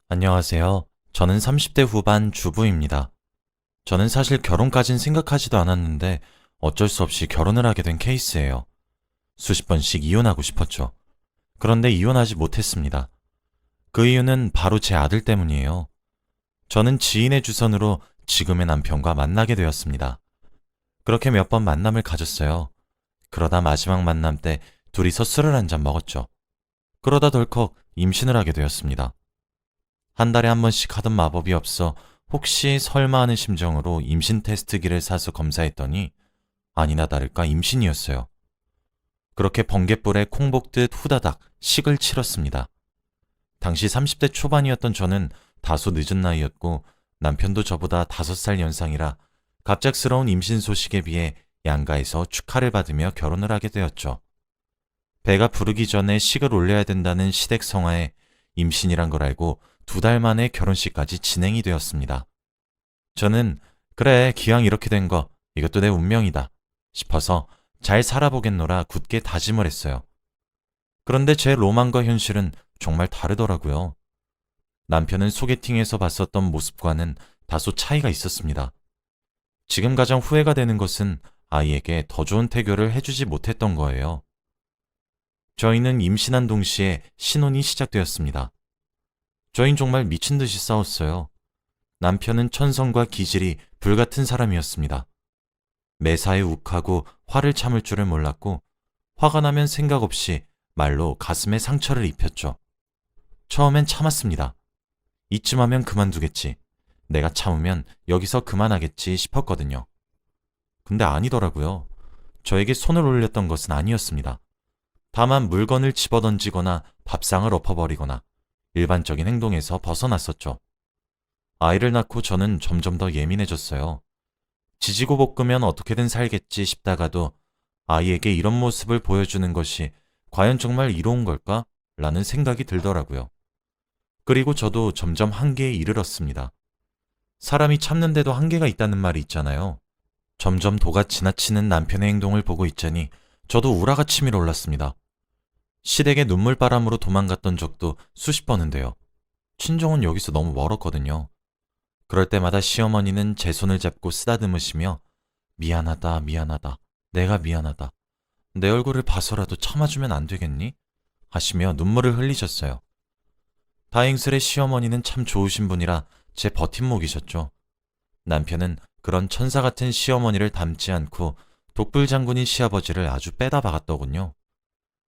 안녕하세요. 저는 30대 후반 주부입니다. 저는 사실 결혼까진 생각하지도 않았는데 어쩔 수 없이 결혼을 하게 된 케이스예요. 수십 번씩 이혼하고 싶었죠. 그런데 이혼하지 못했습니다. 그 이유는 바로 제 아들 때문이에요. 저는 지인의 주선으로 지금의 남편과 만나게 되었습니다. 그렇게 몇 번 만남을 가졌어요. 그러다 마지막 만남 때 둘이서 술을 한 잔 먹었죠. 그러다 덜컥 임신을 하게 되었습니다. 한 달에 한 번씩 하던 마법이 없어 혹시 설마 하는 심정으로 임신 테스트기를 사서 검사했더니 아니나 다를까 임신이었어요. 그렇게 번갯불에 콩 볶듯 후다닥 식을 치렀습니다. 당시 30대 초반이었던 저는 다소 늦은 나이였고 남편도 저보다 5살 연상이라 갑작스러운 임신 소식에 비해 양가에서 축하를 받으며 결혼을 하게 되었죠. 배가 부르기 전에 식을 올려야 된다는 시댁 성화에 임신이란 걸 알고 2달 만에 결혼식까지 진행이 되었습니다. 저는 그래 기왕 이렇게 된 거 이것도 내 운명이다 싶어서 잘 살아보겠노라 굳게 다짐을 했어요. 그런데 제 로망과 현실은 정말 다르더라고요. 남편은 소개팅에서 봤었던 모습과는 다소 차이가 있었습니다. 지금 가장 후회가 되는 것은 아이에게 더 좋은 태교를 해주지 못했던 거예요. 저희는 임신한 동시에 신혼이 시작되었습니다. 저희는 정말 미친 듯이 싸웠어요. 남편은 천성과 기질이 불같은 사람이었습니다. 매사에 욱하고 화를 참을 줄을 몰랐고 화가 나면 생각 없이 말로 가슴에 상처를 입혔죠. 처음엔 참았습니다. 이쯤 하면 그만두겠지. 내가 참으면 여기서 그만하겠지 싶었거든요. 근데 아니더라고요. 저에게 손을 올렸던 것은 아니었습니다. 다만 물건을 집어던지거나 밥상을 엎어버리거나 일반적인 행동에서 벗어났었죠. 아이를 낳고 저는 점점 더 예민해졌어요. 지지고 볶으면 어떻게든 살겠지 싶다가도 아이에게 이런 모습을 보여주는 것이 과연 정말 이로운 걸까? 라는 생각이 들더라고요. 그리고 저도 점점 한계에 이르렀습니다. 사람이 참는데도 한계가 있다는 말이 있잖아요. 점점 도가 지나치는 남편의 행동을 보고 있자니 저도 우라가 치밀어 올랐습니다. 시댁의 눈물바람으로 도망갔던 적도 수십 번인데요. 친정은 여기서 너무 멀었거든요. 그럴 때마다 시어머니는 제 손을 잡고 쓰다듬으시며 미안하다, 미안하다, 내가 미안하다. 내 얼굴을 봐서라도 참아주면 안 되겠니? 하시며 눈물을 흘리셨어요. 다행스레 시어머니는 참 좋으신 분이라 제 버팀목이셨죠. 남편은 그런 천사 같은 시어머니를 닮지 않고 독불장군인 시아버지를 아주 빼다 박았더군요.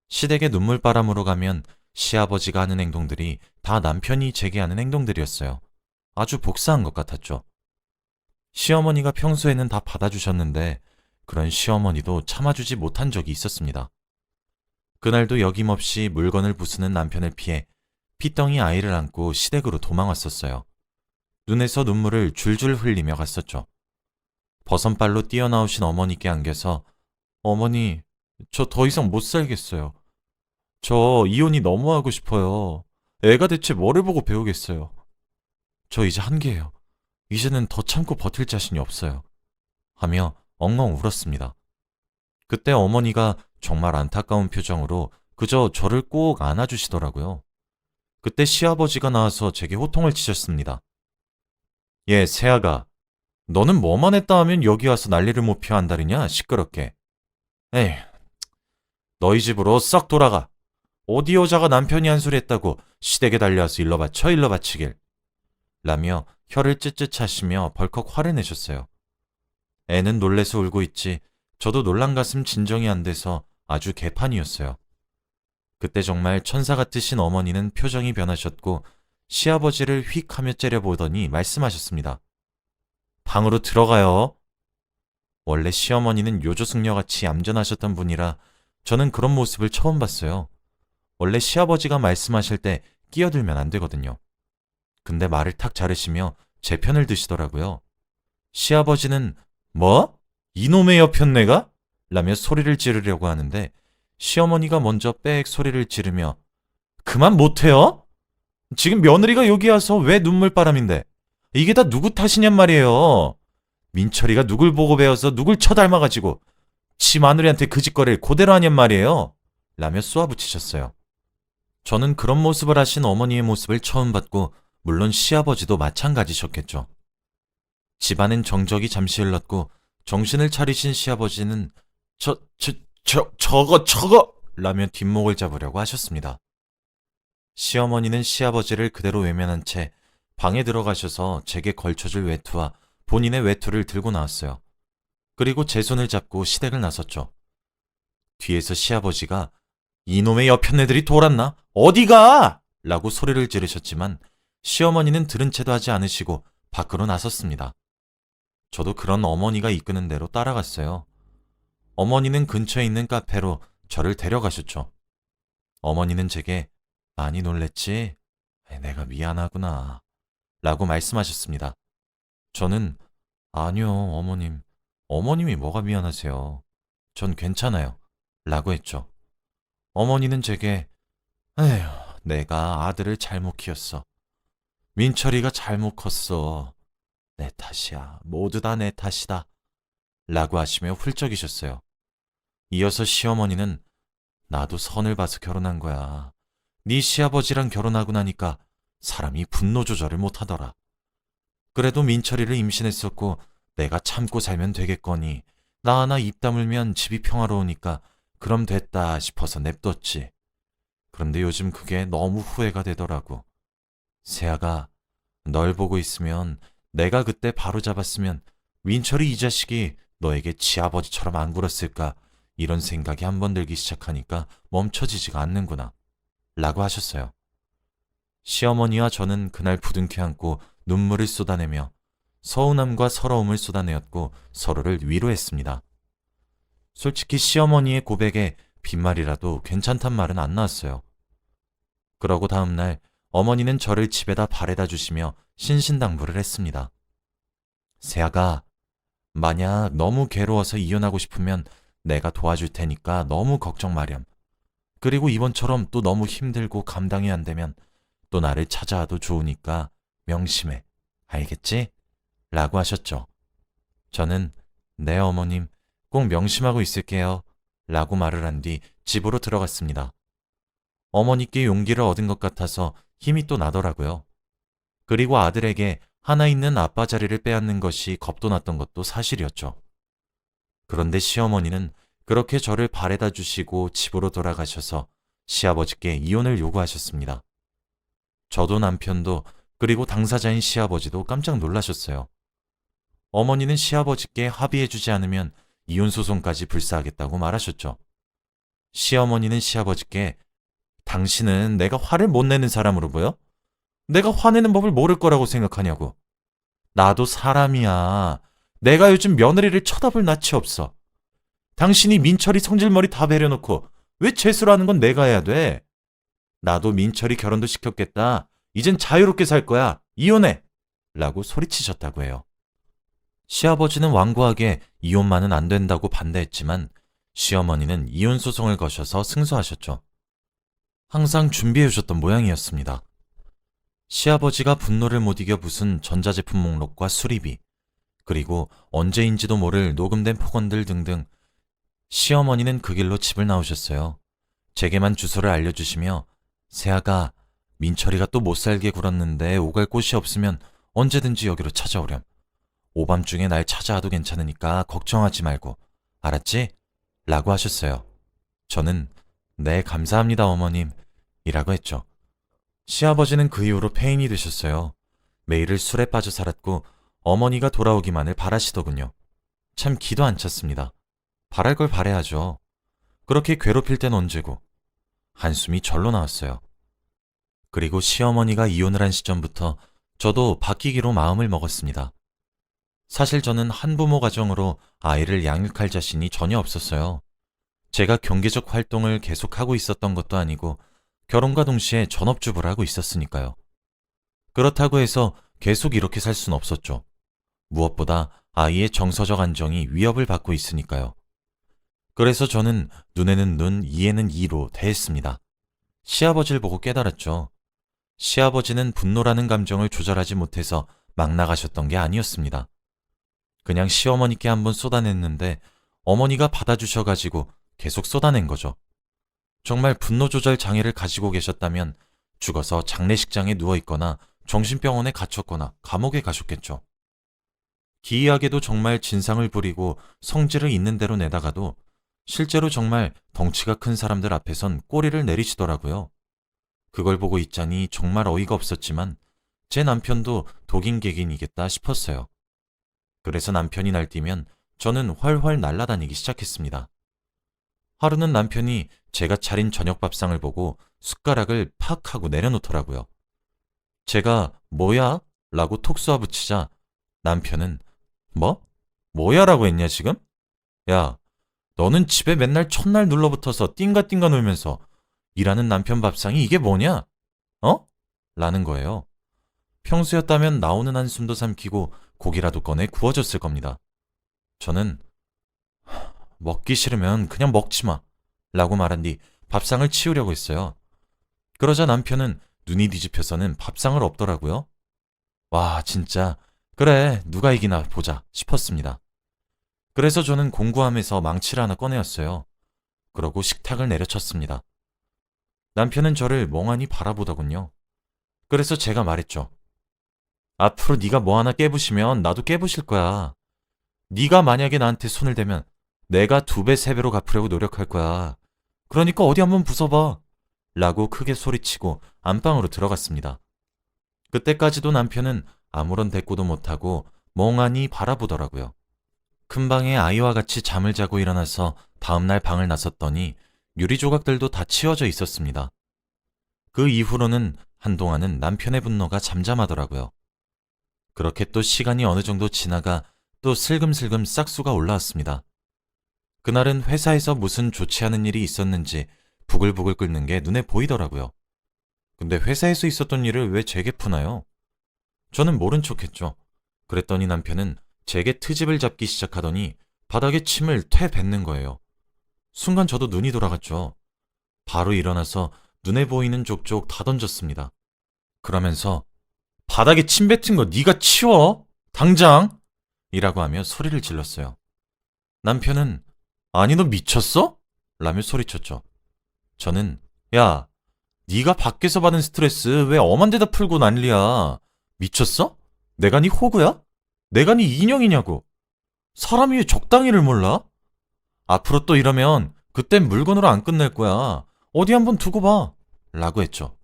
시댁의 눈물바람으로 가면 시아버지가 하는 행동들이 다 남편이 제게 하는 행동들이었어요. 아주 복사한 것 같았죠. 시어머니가 평소에는 다 받아주셨는데 그런 시어머니도 참아주지 못한 적이 있었습니다. 그날도 여김없이 물건을 부수는 남편을 피해 피덩이 아이를 안고 시댁으로 도망왔었어요. 눈에서 눈물을 줄줄 흘리며 갔었죠. 버선발로 뛰어나오신 어머니께 안겨서 어머니, 저 더 이상 못 살겠어요. 저 이혼이 너무 하고 싶어요. 애가 대체 뭐를 보고 배우겠어요. 저 이제 한계예요. 이제는 더 참고 버틸 자신이 없어요. 하며 엉엉 울었습니다. 그때 어머니가 정말 안타까운 표정으로 그저 저를 꼭 안아주시더라고요. 그때 시아버지가 나와서 제게 호통을 치셨습니다. 예, 새아가, 너는 뭐만 했다 하면 여기 와서 난리를 못 피워 한다느냐, 시끄럽게. 에이, 너희 집으로 썩 돌아가. 어디 여자가 남편이 한 소리 했다고 시댁에 달려와서 일러 바쳐 일러 바치길. 라며 혀를 쯧쯧하시며 벌컥 화를 내셨어요. 애는 놀래서 울고 있지 저도 놀란 가슴 진정이 안 돼서 아주 개판이었어요. 그때 정말 천사 같으신 어머니는 표정이 변하셨고 시아버지를 휙 하며 째려보더니 말씀하셨습니다. 방으로 들어가요. 원래 시어머니는 요조숙녀같이 얌전하셨던 분이라 저는 그런 모습을 처음 봤어요. 원래 시아버지가 말씀하실 때 끼어들면 안 되거든요. 근데 말을 탁 자르시며 제 편을 드시더라고요. 시아버지는 뭐? 이놈의 여편네가? 라며 소리를 지르려고 하는데 시어머니가 먼저 빽 소리를 지르며 그만 못해요? 지금 며느리가 여기 와서 왜 눈물바람인데? 이게 다 누구 탓이냔 말이에요. 민철이가 누굴 보고 배워서 누굴 쳐닮아가지고 지 마누리한테 그 짓거리를 그대로 하냔 말이에요. 라며 쏘아붙이셨어요. 저는 그런 모습을 하신 어머니의 모습을 처음 봤고 물론 시아버지도 마찬가지셨겠죠. 집안은 정적이 잠시 흘렀고 정신을 차리신 시아버지는 저거! 라며 뒷목을 잡으려고 하셨습니다. 시어머니는 시아버지를 그대로 외면한 채 방에 들어가셔서 제게 걸쳐줄 외투와 본인의 외투를 들고 나왔어요. 그리고 제 손을 잡고 시댁을 나섰죠. 뒤에서 시아버지가 이놈의 여편네들이 돌았나? 어디가? 라고 소리를 지르셨지만 시어머니는 들은 채도 하지 않으시고 밖으로 나섰습니다. 저도 그런 어머니가 이끄는 대로 따라갔어요. 어머니는 근처에 있는 카페로 저를 데려가셨죠. 어머니는 제게 많이 놀랬지? 내가 미안하구나. 라고 말씀하셨습니다. 저는 아니요, 어머님. 어머님이 뭐가 미안하세요. 전 괜찮아요. 라고 했죠. 어머니는 제게 에휴, 내가 아들을 잘못 키웠어. 민철이가 잘못 컸어. 내 탓이야. 모두 다 내 탓이다. 라고 하시며 훌쩍이셨어요. 이어서 시어머니는 나도 선을 봐서 결혼한 거야. 네 시아버지랑 결혼하고 나니까 사람이 분노 조절을 못하더라. 그래도 민철이를 임신했었고 내가 참고 살면 되겠거니 나 하나 입 다물면 집이 평화로우니까 그럼 됐다 싶어서 냅뒀지. 그런데 요즘 그게 너무 후회가 되더라고. 세아가 널 보고 있으면 내가 그때 바로 잡았으면 민철이 이 자식이 너에게 지아버지처럼 안 굴었을까 이런 생각이 한번 들기 시작하니까 멈춰지지가 않는구나. 라고 하셨어요. 시어머니와 저는 그날 부둥켜 안고 눈물을 쏟아내며 서운함과 서러움을 쏟아내었고 서로를 위로했습니다. 솔직히 시어머니의 고백에 빈말이라도 괜찮단 말은 안 나왔어요. 그러고 다음날 어머니는 저를 집에다 바래다 주시며 신신당부를 했습니다. 세아가 만약 너무 괴로워서 이혼하고 싶으면 내가 도와줄 테니까 너무 걱정 마렴. 그리고 이번처럼 또 너무 힘들고 감당이 안 되면 또 나를 찾아와도 좋으니까 명심해. 알겠지? 라고 하셨죠. 저는 네 어머님 꼭 명심하고 있을게요. 라고 말을 한 뒤 집으로 들어갔습니다. 어머니께 용기를 얻은 것 같아서 힘이 또 나더라고요. 그리고 아들에게 하나 있는 아빠 자리를 빼앗는 것이 겁도 났던 것도 사실이었죠. 그런데 시어머니는 그렇게 저를 바래다 주시고 집으로 돌아가셔서 시아버지께 이혼을 요구하셨습니다. 저도 남편도 그리고 당사자인 시아버지도 깜짝 놀라셨어요. 어머니는 시아버지께 합의해주지 않으면 이혼소송까지 불사하겠다고 말하셨죠. 시어머니는 시아버지께 당신은 내가 화를 못 내는 사람으로 보여? 내가 화내는 법을 모를 거라고 생각하냐고. 나도 사람이야. 내가 요즘 며느리를 쳐다볼 낯이 없어. 당신이 민철이 성질머리 다 배려놓고 왜 재수를 하는 건 내가 해야 돼? 나도 민철이 결혼도 시켰겠다. 이젠 자유롭게 살 거야. 이혼해. 라고 소리치셨다고 해요. 시아버지는 완고하게 이혼만은 안 된다고 반대했지만 시어머니는 이혼 소송을 거셔서 승소하셨죠. 항상 준비해 주셨던 모양이었습니다. 시아버지가 분노를 못 이겨 부순 전자제품 목록과 수리비, 그리고 언제인지도 모를 녹음된 폭언들 등등. 시어머니는 그 길로 집을 나오셨어요. 제게만 주소를 알려주시며 세아가 민철이가 또 못살게 굴었는데 오갈 곳이 없으면 언제든지 여기로 찾아오렴. 오밤중에 날 찾아와도 괜찮으니까 걱정하지 말고 알았지? 라고 하셨어요. 저는 네 감사합니다 어머님 이라고 했죠. 시아버지는 그 이후로 폐인이 되셨어요. 매일을 술에 빠져 살았고 어머니가 돌아오기만을 바라시더군요. 참 기도 안 찼습니다. 바랄 걸 바라야죠. 그렇게 괴롭힐 땐 언제고. 한숨이 절로 나왔어요. 그리고 시어머니가 이혼을 한 시점부터 저도 바뀌기로 마음을 먹었습니다. 사실 저는 한부모 가정으로 아이를 양육할 자신이 전혀 없었어요. 제가 경제적 활동을 계속하고 있었던 것도 아니고 결혼과 동시에 전업주부를 하고 있었으니까요. 그렇다고 해서 계속 이렇게 살 수는 없었죠. 무엇보다 아이의 정서적 안정이 위협을 받고 있으니까요. 그래서 저는 눈에는 눈, 이에는 이로 대했습니다. 시아버지를 보고 깨달았죠. 시아버지는 분노라는 감정을 조절하지 못해서 막 나가셨던 게 아니었습니다. 그냥 시어머니께 한번 쏟아냈는데 어머니가 받아주셔가지고 계속 쏟아낸 거죠. 정말 분노 조절 장애를 가지고 계셨다면 죽어서 장례식장에 누워있거나 정신병원에 갇혔거나 감옥에 가셨겠죠. 기이하게도 정말 진상을 부리고 성질을 있는 대로 내다가도 실제로 정말 덩치가 큰 사람들 앞에선 꼬리를 내리시더라고요. 그걸 보고 있자니 정말 어이가 없었지만 제 남편도 독인객인이겠다 싶었어요. 그래서 남편이 날뛰면 저는 훨훨 날아다니기 시작했습니다. 하루는 남편이 제가 차린 저녁 밥상을 보고 숟가락을 팍 하고 내려놓더라고요. 제가 뭐야? 라고 톡 쏘아붙이자 남편은 뭐? 뭐야 라고 했냐 지금? 야, 너는 집에 맨날 첫날 눌러붙어서 띵가띵가 놀면서 일하는 남편 밥상이 이게 뭐냐? 어? 라는 거예요. 평소였다면 나오는 한숨도 삼키고 고기라도 꺼내 구워줬을 겁니다. 저는 먹기 싫으면 그냥 먹지 마 라고 말한 뒤 밥상을 치우려고 했어요. 그러자 남편은 눈이 뒤집혀서는 밥상을 엎더라고요. 와, 진짜 그래 누가 이기나 보자 싶었습니다. 그래서 저는 공구함에서 망치를 하나 꺼내었어요. 그러고 식탁을 내려쳤습니다. 남편은 저를 멍하니 바라보더군요. 그래서 제가 말했죠. 앞으로 네가 뭐 하나 깨부시면 나도 깨부실 거야. 네가 만약에 나한테 손을 대면 내가 2배, 3배로 갚으려고 노력할 거야. 그러니까 어디 한번 부숴봐. 라고 크게 소리치고 안방으로 들어갔습니다. 그때까지도 남편은 아무런 대꾸도 못하고 멍하니 바라보더라고요. 큰 방에 아이와 같이 잠을 자고 일어나서 다음날 방을 나섰더니 유리 조각들도 다 치워져 있었습니다. 그 이후로는 한동안은 남편의 분노가 잠잠하더라고요. 그렇게 또 시간이 어느 정도 지나가 또 슬금슬금 싹수가 올라왔습니다. 그날은 회사에서 무슨 좋지 않은 일이 있었는지 부글부글 끓는 게 눈에 보이더라고요. 근데 회사에서 있었던 일을 왜 제게 푸나요? 저는 모른 척했죠. 그랬더니 남편은 제게 트집을 잡기 시작하더니 바닥에 침을 퇴 뱉는 거예요. 순간 저도 눈이 돌아갔죠. 바로 일어나서 눈에 보이는 족족 다 던졌습니다. 그러면서 바닥에 침 뱉은 거 네가 치워! 당장! 이라고 하며 소리를 질렀어요. 남편은 아니 너 미쳤어? 라며 소리쳤죠. 저는 야, 네가 밖에서 받은 스트레스 왜 엄한 데다 풀고 난리야. 미쳤어? 내가 네 호구야? 내가 네 인형이냐고. 사람이 왜 적당히를 몰라? 앞으로 또 이러면 그땐 물건으로 안 끝낼 거야. 어디 한번 두고 봐. 라고 했죠.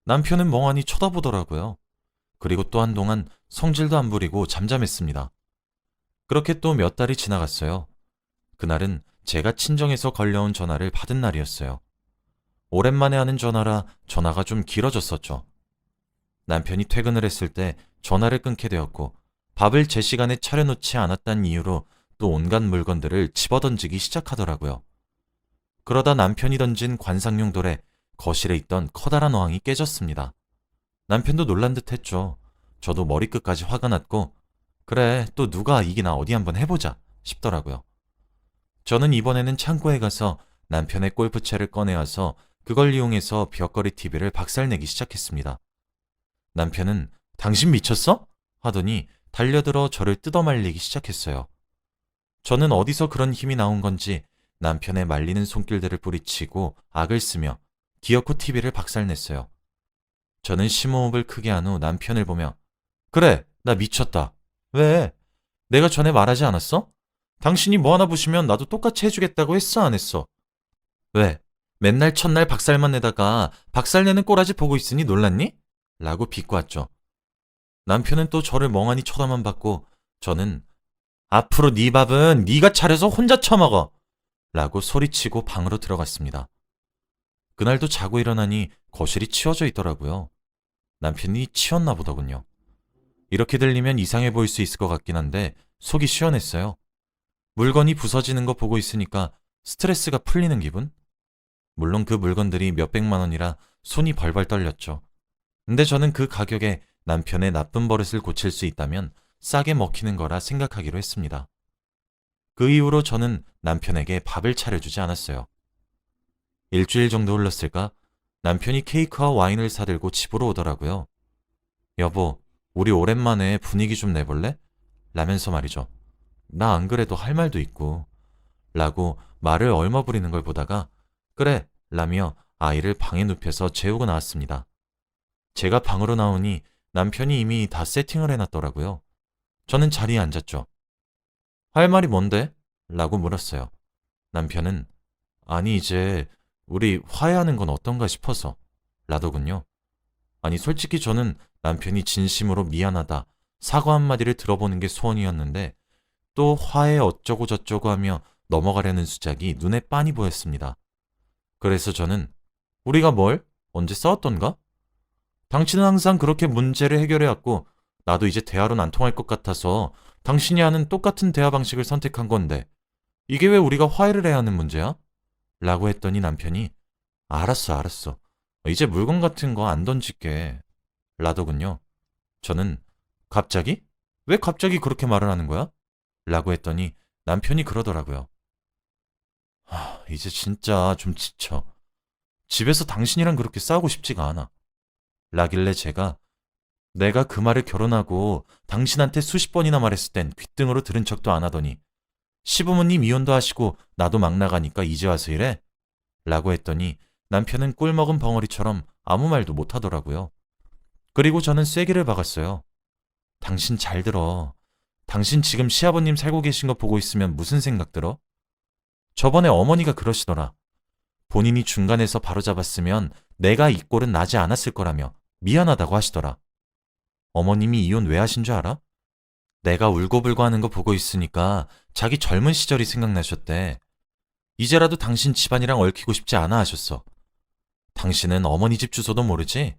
남편은 멍하니 쳐다보더라고요. 그리고 또 한동안 성질도 안 부리고 잠잠했습니다. 그렇게 또 몇 달이 지나갔어요. 그날은 제가 친정에서 걸려온 전화를 받은 날이었어요. 오랜만에 하는 전화라 전화가 좀 길어졌었죠. 남편이 퇴근을 했을 때 전화를 끊게 되었고 밥을 제 시간에 차려놓지 않았다는 이유로 또 온갖 물건들을 집어던지기 시작하더라고요. 그러다 남편이 던진 관상용 돌에 거실에 있던 커다란 어항이 깨졌습니다. 남편도 놀란 듯 했죠. 저도 머리끝까지 화가 났고 그래 또 누가 이기나 어디 한번 해보자 싶더라고요. 저는 이번에는 창고에 가서 남편의 골프채를 꺼내와서 그걸 이용해서 벽걸이 TV를 박살내기 시작했습니다. 남편은 당신 미쳤어? 하더니 달려들어 저를 뜯어말리기 시작했어요. 저는 어디서 그런 힘이 나온 건지 남편의 말리는 손길들을 뿌리치고 악을 쓰며 기어코 TV를 박살냈어요. 저는 심호흡을 크게 한 후 남편을 보며 그래, 나 미쳤다. 왜? 내가 전에 말하지 않았어? 당신이 뭐 하나 부시면 나도 똑같이 해주겠다고 했어, 안 했어? 왜? 맨날 첫날 박살만 내다가 박살내는 꼬라지 보고 있으니 놀랐니? 라고 비꼬았죠. 남편은 또 저를 멍하니 쳐다만 봤고 저는 앞으로 네 밥은 네가 차려서 혼자 처먹어! 라고 소리치고 방으로 들어갔습니다. 그날도 자고 일어나니 거실이 치워져 있더라고요. 남편이 치웠나 보더군요. 이렇게 들리면 이상해 보일 수 있을 것 같긴 한데 속이 시원했어요. 물건이 부서지는 거 보고 있으니까 스트레스가 풀리는 기분? 물론 그 물건들이 몇백만 원이라 손이 벌벌 떨렸죠. 근데 저는 그 가격에 남편의 나쁜 버릇을 고칠 수 있다면 싸게 먹히는 거라 생각하기로 했습니다. 그 이후로 저는 남편에게 밥을 차려주지 않았어요. 일주일 정도 흘렀을까? 남편이 케이크와 와인을 사들고 집으로 오더라고요. 여보, 우리 오랜만에 분위기 좀 내볼래? 라면서 말이죠. 나 안 그래도 할 말도 있고. 라고 말을 얼머부리는 걸 보다가 그래! 라며 아이를 방에 눕혀서 재우고 나왔습니다. 제가 방으로 나오니 남편이 이미 다 세팅을 해놨더라고요. 저는 자리에 앉았죠. 할 말이 뭔데? 라고 물었어요. 남편은 아니 이제 우리 화해하는 건 어떤가 싶어서 라더군요. 아니 솔직히 저는 남편이 진심으로 미안하다 사과 한마디를 들어보는 게 소원이었는데 또 화해 어쩌고 저쩌고 하며 넘어가려는 수작이 눈에 빤히 보였습니다. 그래서 저는 우리가 뭘? 언제 싸웠던가? 당신은 항상 그렇게 문제를 해결해왔고 나도 이제 대화로는 안 통할 것 같아서 당신이 하는 똑같은 대화 방식을 선택한 건데 이게 왜 우리가 화해를 해야 하는 문제야? 라고 했더니 남편이 알았어. 이제 물건 같은 거 안 던질게. 라더군요. 저는 갑자기? 왜 갑자기 그렇게 말을 하는 거야? 라고 했더니 남편이 그러더라고요. 이제 진짜 좀 지쳐. 집에서 당신이랑 그렇게 싸우고 싶지가 않아. 라길래 제가 내가 그 말을 결혼하고 당신한테 수십 번이나 말했을 땐 귓등으로 들은 척도 안 하더니 시부모님 이혼도 하시고 나도 막 나가니까 이제 와서 이래? 라고 했더니 남편은 꿀 먹은 벙어리처럼 아무 말도 못 하더라고요. 그리고 저는 쐐기를 박았어요. 당신 잘 들어. 당신 지금 시아버님 살고 계신 거 보고 있으면 무슨 생각 들어? 저번에 어머니가 그러시더라. 본인이 중간에서 바로잡았으면 내가 이 꼴은 나지 않았을 거라며 미안하다고 하시더라. 어머님이 이혼 왜 하신 줄 알아? 내가 울고불고 하는 거 보고 있으니까 자기 젊은 시절이 생각나셨대. 이제라도 당신 집안이랑 얽히고 싶지 않아 하셨어. 당신은 어머니 집 주소도 모르지?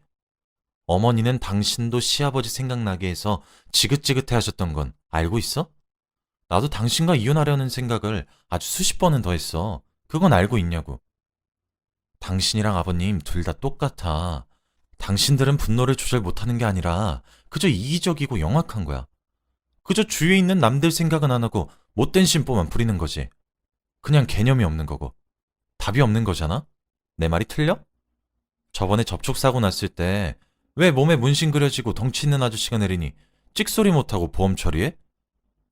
어머니는 당신도 시아버지 생각나게 해서 지긋지긋해 하셨던 건 알고 있어? 나도 당신과 이혼하려는 생각을 아주 수십 번은 더 했어. 그건 알고 있냐고. 당신이랑 아버님 둘 다 똑같아. 당신들은 분노를 조절 못하는 게 아니라 그저 이기적이고 영악한 거야. 그저 주위에 있는 남들 생각은 안 하고 못된 심보만 부리는 거지. 그냥 개념이 없는 거고. 답이 없는 거잖아? 내 말이 틀려? 저번에 접촉사고 났을 때 왜 몸에 문신 그려지고 덩치 있는 아저씨가 내리니 찍소리 못하고 보험 처리해?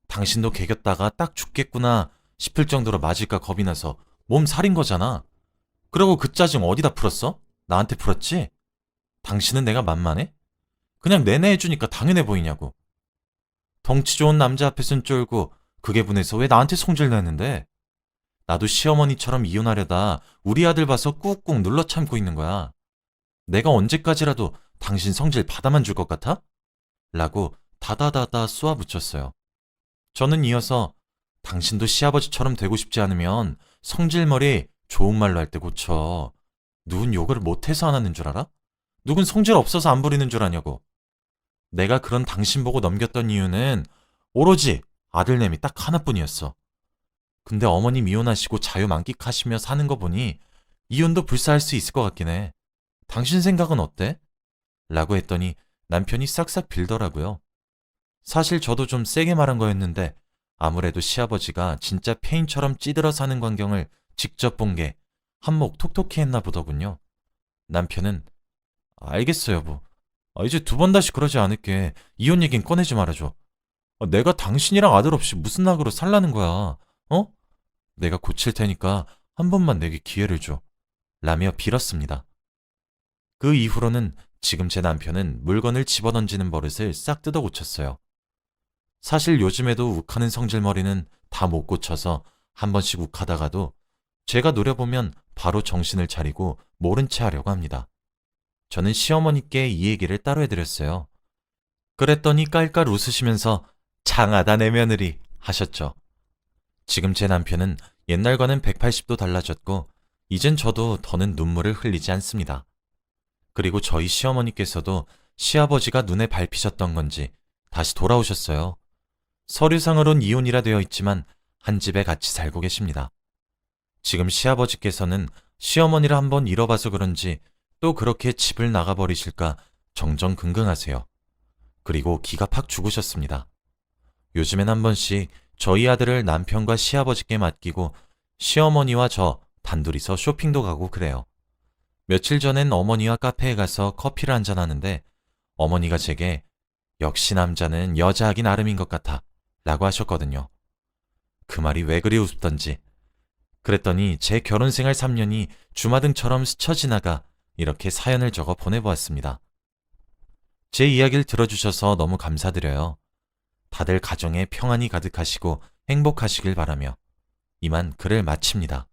당신도 개겼다가 딱 죽겠구나 싶을 정도로 맞을까 겁이 나서 몸 살인 거잖아. 그러고 그 짜증 어디다 풀었어? 나한테 풀었지? 당신은 내가 만만해? 그냥 내내 해주니까 당연해 보이냐고. 덩치 좋은 남자 앞에선 쫄고 그게 분해서 왜 나한테 성질 내는데? 나도 시어머니처럼 이혼하려다 우리 아들 봐서 꾹꾹 눌러 참고 있는 거야. 내가 언제까지라도 당신 성질 받아만 줄 것 같아? 라고 다다다다 쏘아붙였어요. 저는 이어서 당신도 시아버지처럼 되고 싶지 않으면 성질머리 좋은 말로 할 때 고쳐. 누군 욕을 못해서 안 하는 줄 알아? 누군 성질 없어서 안 부리는 줄 아냐고. 내가 그런 당신 보고 넘겼던 이유는 오로지 아들내미 딱 하나뿐이었어. 근데 어머님 이혼하시고 자유 만끽하시며 사는 거 보니 이혼도 불사할 수 있을 것 같긴 해. 당신 생각은 어때? 라고 했더니 남편이 싹싹 빌더라고요. 사실 저도 좀 세게 말한 거였는데 아무래도 시아버지가 진짜 페인처럼 찌들어 사는 광경을 직접 본 게 한몫 톡톡히 했나 보더군요. 남편은 알겠어 여보. 이제 두 번 다시 그러지 않을게. 이혼 얘긴 꺼내지 말아줘. 내가 당신이랑 아들 없이 무슨 낙으로 살라는 거야. 어? 내가 고칠 테니까 한 번만 내게 기회를 줘. 라며 빌었습니다. 그 이후로는 지금 제 남편은 물건을 집어던지는 버릇을 싹 뜯어 고쳤어요. 사실 요즘에도 욱하는 성질머리는 다 못 고쳐서 한 번씩 욱하다가도 제가 노려보면 바로 정신을 차리고 모른 채 하려고 합니다. 저는 시어머니께 이 얘기를 따로 해드렸어요. 그랬더니 깔깔 웃으시면서 장하다 내 며느리 하셨죠. 지금 제 남편은 옛날과는 180도 달라졌고 이젠 저도 더는 눈물을 흘리지 않습니다. 그리고 저희 시어머니께서도 시아버지가 눈에 밟히셨던 건지 다시 돌아오셨어요. 서류상으론 이혼이라 되어 있지만 한 집에 같이 살고 계십니다. 지금 시아버지께서는 시어머니를 한번 잃어봐서 그런지 또 그렇게 집을 나가버리실까 정정긍긍하세요. 그리고 기가 팍 죽으셨습니다. 요즘엔 한 번씩 저희 아들을 남편과 시아버지께 맡기고 시어머니와 저 단둘이서 쇼핑도 가고 그래요. 며칠 전엔 어머니와 카페에 가서 커피를 한잔하는데 어머니가 제게 역시 남자는 여자하기 나름인 것 같아 라고 하셨거든요. 그 말이 왜 그리 우습던지. 그랬더니 제 결혼생활 3년이 주마등처럼 스쳐 지나가 이렇게 사연을 적어 보내보았습니다. 제 이야기를 들어주셔서 너무 감사드려요. 다들 가정에 평안이 가득하시고 행복하시길 바라며 이만 글을 마칩니다.